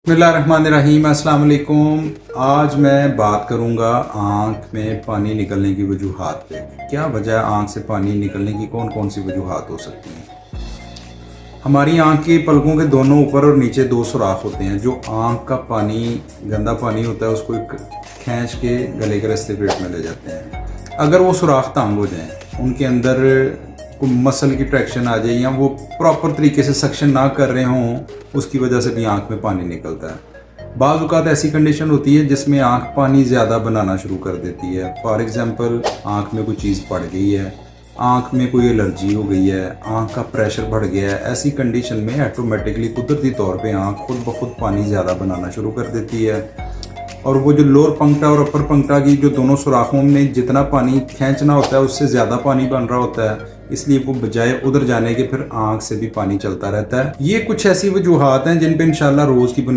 बिस्मिल्लाहिर्रहमानिर्रहीम, अस्सलाम वालेकुम। आज मैं बात करूंगा आँख में पानी निकलने की वजूहात पे। क्या वजह है आँख से पानी निकलने की, कौन कौन सी वजूहात हो सकती हैं। हमारी आँख की पलकों के दोनों ऊपर और नीचे दो सुराख होते हैं। जो आँख का पानी, गंदा पानी होता है, उसको एक खींच के गले के रास्ते पेट में ले जाते हैं। अगर वो सुराख तंग हो जाएं, उनके अंदर कोई मसल की ट्रैक्शन आ जाए या वो प्रॉपर तरीके से सक्शन ना कर रहे हों, उसकी वजह से भी आँख में पानी निकलता है। बाज़ औक़ात ऐसी कंडीशन होती है जिसमें आँख पानी ज़्यादा बनाना शुरू कर देती है। फॉर एग्ज़ाम्पल, आँख में कोई चीज़ पड़ गई है, आँख में कोई एलर्जी हो गई है, आँख का प्रेशर बढ़ गया है। ऐसी कंडीशन में ऑटोमेटिकली कुदरती तौर पे आँख खुद ब खुद पानी ज़्यादा बनाना शुरू कर देती है। और वो जो लोअर पंक्टा और अपर पंक्टा की जो दोनों सुराखों में जितना पानी खींचना होता है उससे ज़्यादा पानी बन रहा होता है, इसलिए वो बजाय उधर जाने के फिर आँख से भी पानी चलता रहता है। ये कुछ ऐसी वजूहात हैं जिन पे इंशाल्लाह रोज़ की बुनियाद